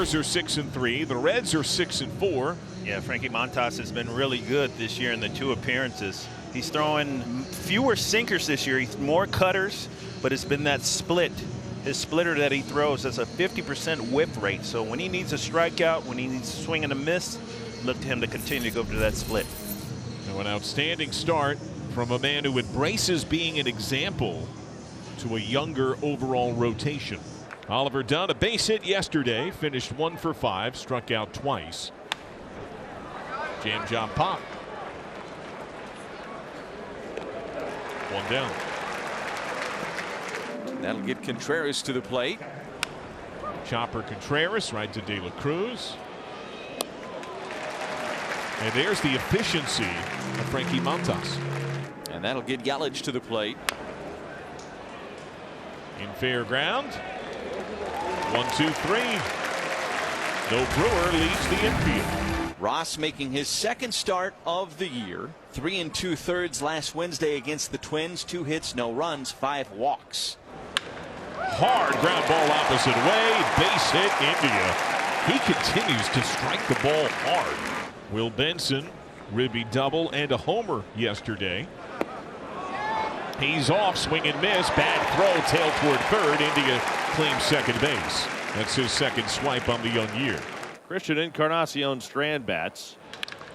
Brewers are 6-3. The Reds are 6-4. Yeah, Frankie Montas has been really good this year in the 2 appearances. He's throwing fewer sinkers this year. He's more cutters, but it's been that split. His splitter that he throws, that's a 50% whip rate. So when he needs a strikeout, when he needs to swing and a miss, look to him to continue to go to that split. Now an outstanding start from a man who embraces being an example to a younger overall rotation. Oliver Dunn, a base hit yesterday, finished 1 for 5, struck out twice. Jam job pop. 1 down. That'll get Contreras to the plate. Chopper Contreras right to De La Cruz. And there's the efficiency of Frankie Montas. And that'll get Yelich to the plate. In fair ground. 1-2-3. No Brewer leads the infield. Ross making his 2nd start of the year. 3 2/3 last Wednesday against the Twins. 2 hits, no runs, 5 walks. Hard ground ball opposite way. Base hit India. He continues to strike the ball hard. Will Benson, ribby double and a homer yesterday. He's off, swing and miss. Bad throw, tail toward third. India claims second base. That's his 2nd swipe on the young year. Christian Encarnacion Strand bats.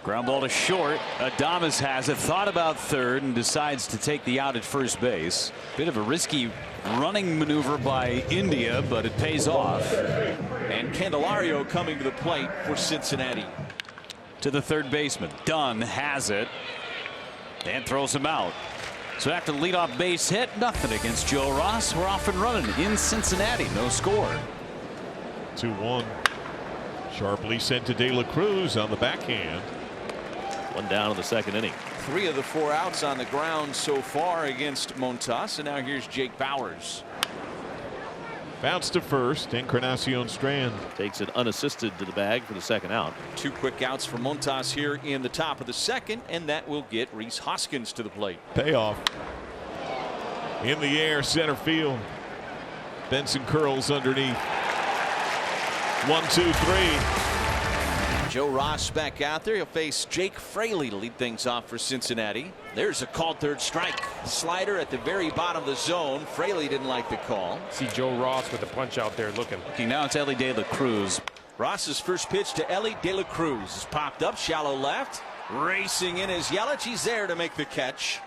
Ground ball to short. Adames has it, thought about third, and decides to take the out at first base. Bit of a risky running maneuver by India, but it pays off. And Candelario coming to the plate for Cincinnati. To the third baseman. Dunn has it and throws him out. So after the leadoff base hit, nothing against Joe Ross. We're off and running in Cincinnati. No score. 2-1. Sharply sent to De La Cruz on the backhand. 1 down in the 2nd inning. 3 of the 4 outs on the ground so far against Montas. And now here's Jake Bauers. Bounce to first. Encarnacion Strand takes it unassisted to the bag for the 2nd out. 2 quick outs for Montas here in the top of the 2nd, and that will get Rhys Hoskins to the plate. Payoff. In the air, center field. Benson curls underneath. 1-2-3. Joe Ross back out there. He'll face Jake Fraley to lead things off for Cincinnati. There's a called 3rd strike. Slider at the very bottom of the zone. Fraley didn't like the call. See Joe Ross with the punch out there looking. Okay, now it's Ellie De La Cruz. Ross's first pitch to Ellie De La Cruz is popped up, shallow left. Racing in is Yelich. He's there to make the catch.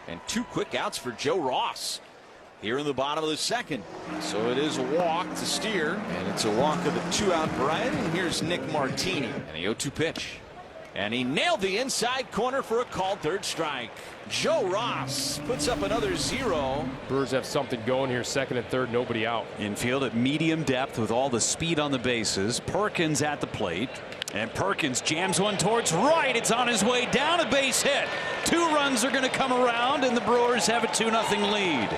And 2 quick outs for Joe Ross here in the bottom of the 2nd. So it is a walk to Steer, and it's a walk of the 2-out variety. And here's Nick Martini, and the 0-2 pitch. And he nailed the inside corner for a called 3rd strike. Joe Ross puts up another 0. Brewers have something going here, 2nd and 3rd, nobody out. Infield at medium depth with all the speed on the bases. Perkins at the plate. And Perkins jams one towards right. It's on his way down, a base hit. 2 runs are going to come around, and the Brewers have a 2-0 lead.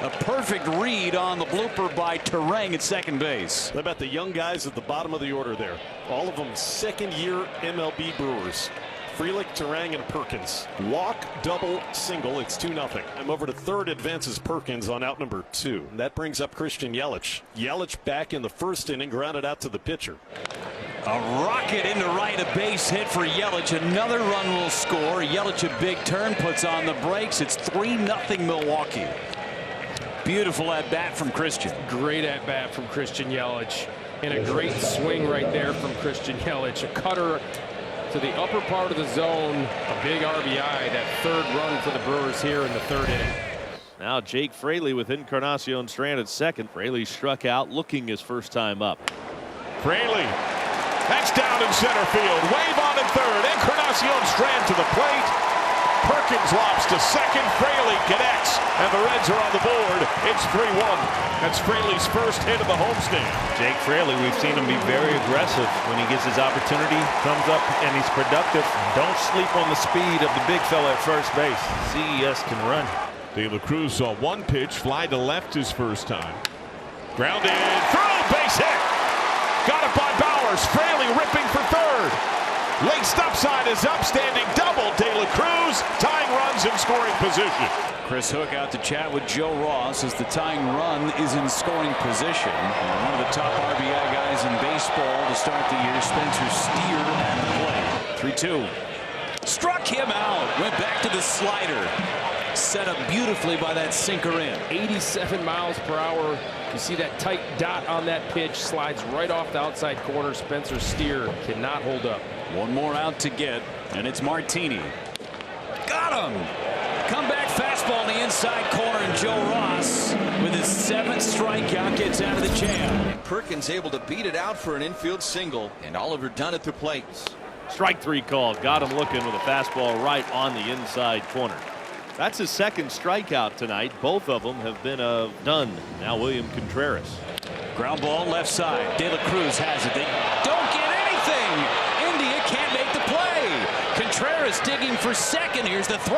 A perfect read on the blooper by Terang at second base. How about the young guys at the bottom of the order there? All of them second-year MLB Brewers. Frelick, Terang, and Perkins. Walk, double, single. It's 2-0. I'm over to third, advances Perkins on out number 2. That brings up Christian Yelich. Yelich back in the first inning, grounded out to the pitcher. A rocket into right, a base hit for Yelich. Another run will score. Yelich a big turn, puts on the brakes. It's 3-0 Milwaukee. Beautiful at bat from Christian. Great at bat from Christian Yelich. And a great swing right there from Christian Yelich. A cutter to the upper part of the zone. A big RBI. That 3rd run for the Brewers here in the 3rd inning. Now Jake Fraley with Encarnacion Strand at 2nd. Fraley struck out, looking his first time up. Fraley. That's down in center field. Wave on in 3rd. Encarnacion Strand to the plate. Perkins lobs to 2nd. Fraley connects, and the Reds are on the board. It's 3-1. That's Fraley's first hit of the homestand. Jake Fraley, we've seen him be very aggressive when he gets his opportunity, comes up and he's productive. Don't sleep on the speed of the big fella at first base. CES can run. De La Cruz saw 1 pitch fly to left his first time. Grounded through, base hit. Got it by Bauers. Fraley ripping for 3rd. Late stop sign is up, standing double. De La Cruz tying runs in scoring position. Chris Hook out to chat with Joe Ross as the tying run is in scoring position. And one of the top RBI guys in baseball. fastball to start the year. Spencer Steer at the plate. 3-2. Struck him out. Went back to the slider. Set up beautifully by that sinker in. 87 miles per hour. You see that tight dot on that pitch. Slides right off the outside corner. Spencer Steer cannot hold up. One more out to get, and it's Martini. Got him. Comeback fastball in the inside corner, and Joe Ross, with his 7th strikeout, gets out of the jam. Perkins able to beat it out for an infield single, and Oliver Dunn at the plate. Strike 3 call. Got him looking with a fastball right on the inside corner. That's his 2nd strikeout tonight. Both of them have been Dunn. Now William Contreras. Ground ball left side. De La Cruz has it. They don't get anything. India can't make the play. Contreras digging for second. Here's the throw.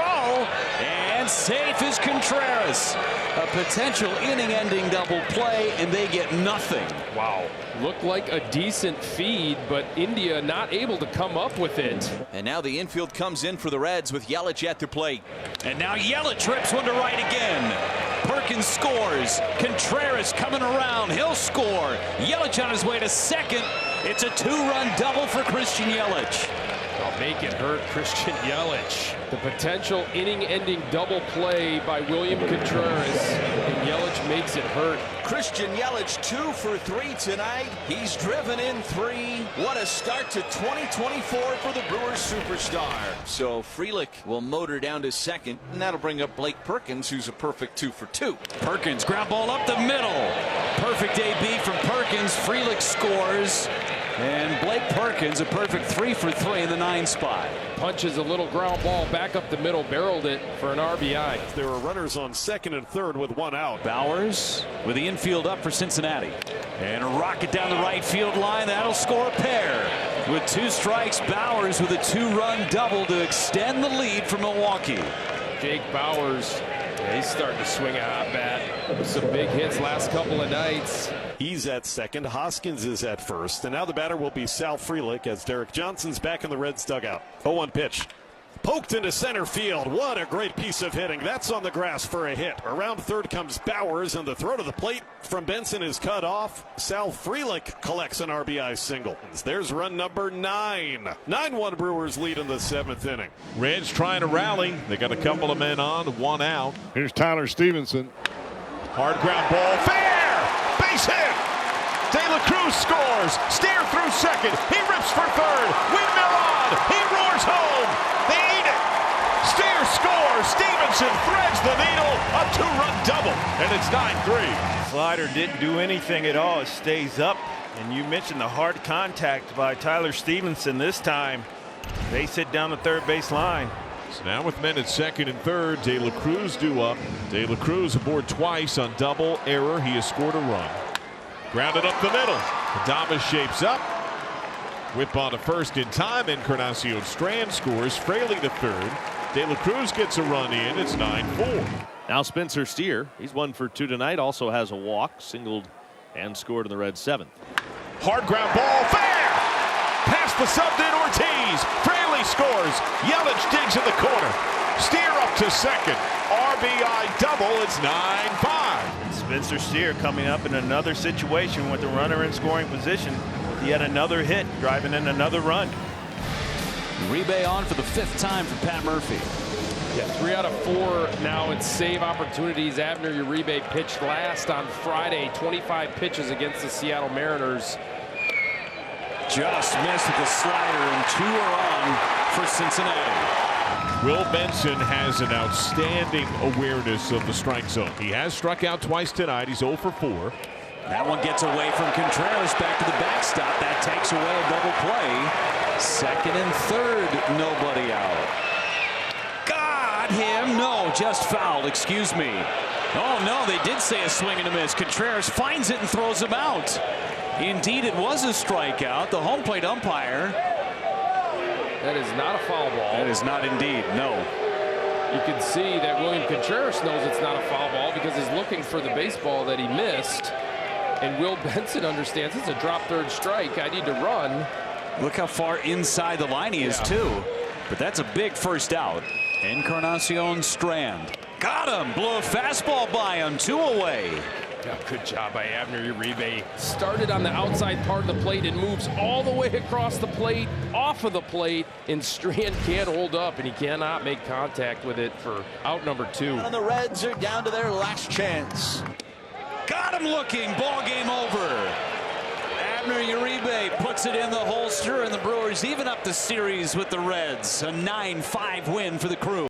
And safe is Contreras. A potential inning-ending double play, and they get nothing. Wow. Looked like a decent feed, but India not able to come up with it. And now the infield comes in for the Reds with Yelich at the plate. And now Yelich trips one to right again. Perkins scores. Contreras coming around. He'll score. Yelich on his way to second. It's a 2-run double for Christian Yelich. I'll make it hurt Christian Yelich. The potential inning-ending double play by William Contreras, and Yelich makes it hurt. Christian Yelich 2 for 3 tonight. He's driven in 3. What a start to 2024 for the Brewers superstar. So Frelick will motor down to second, and that'll bring up Blake Perkins, who's a perfect 2 for 2. Perkins ground ball up the middle. Perfect AB from Perkins. Frelick scores. And Blake Perkins a perfect 3 for 3 in the 9 spot. Punches a little ground ball back up the middle, barreled it for an RBI. There are runners on 2nd and 3rd with 1 out. Bowers with the infield up for Cincinnati. And a rocket down the right field line. That'll score a pair. With 2 strikes, Bowers with a 2-run double to extend the lead for Milwaukee. Jake Bowers, he's starting to swing a hot bat. Some big hits last couple of nights. He's at second. Hoskins is at first. And now the batter will be Sal Frelick as Derek Johnson's back in the Reds dugout. 0-1 pitch. Poked into center field. What a great piece of hitting. That's on the grass for a hit. Around third comes Bowers, and the throw to the plate from Benson is cut off. Sal Frelick collects an RBI single. There's run number 9. 9-1 Brewers lead in the 7th inning. Reds trying to rally. They got a couple of men on, 1 out. Here's Tyler Stevenson. Hard ground ball. Fair! Base hit! De La Cruz scores. Steer through second. He rips for third. Windmill on. He roars home. They eat it. Steer scores. Stevenson threads the needle. A 2-run double. And it's 9-3. Slider didn't do anything at all. It stays up. And you mentioned the hard contact by Tyler Stevenson this time. Base hit down the third base line. So now with men at 2nd and 3rd, De La Cruz due up. De La Cruz aboard twice on double error. He has scored a run. Grounded up the middle. Adames shapes up. Whip on to first in time. Encarnacion Strand scores. Fraley to third. De La Cruz gets a run in. It's 9-4. Now Spencer Steer. He's 1 for 2 tonight. Also has a walk, singled, and scored in the Reds' 7th. Hard ground ball. Fair! Past the subbed-in Ortiz. Fraley scores. Yelich digs in the corner. Steer up to second. RBI double. It's 9-5. Spencer Steer coming up in another situation with the runner in scoring position. He had another hit, driving in another run. Uribe on for the 5th time for Pat Murphy. Yeah, 3 out of 4 now in save opportunities. Abner Uribe pitched last on Friday. 25 pitches against the Seattle Mariners. Just missed with the slider, and 2 are on for Cincinnati. Will Benson has an outstanding awareness of the strike zone. He has struck out twice tonight. He's 0 for 4. That one gets away from Contreras back to the backstop. That takes away a double play. 2nd and 3rd, nobody out. Got him. No, just fouled. Excuse me. Oh, no, they did say a swing and a miss. Contreras finds it and throws him out. Indeed, it was a strikeout. The home plate umpire. That is not a foul ball. That is not indeed, no. You can see that William Contreras knows it's not a foul ball because he's looking for the baseball that he missed. And Will Benson understands it's a drop third strike. I need to run. Look how far inside the line he is, too. But that's a big first out. Encarnacion Strand. Got him. Blew a fastball by him. 2 away. Yeah, good job by Abner Uribe. Started on the outside part of the plate and moves all the way across the plate, off of the plate, and Strand can't hold up, and he cannot make contact with it for out number 2. And the Reds are down to their last chance. Got him looking. Ball game over. Abner Uribe puts it in the holster, and the Brewers even up the series with the Reds. A 9-5 win for the Crew.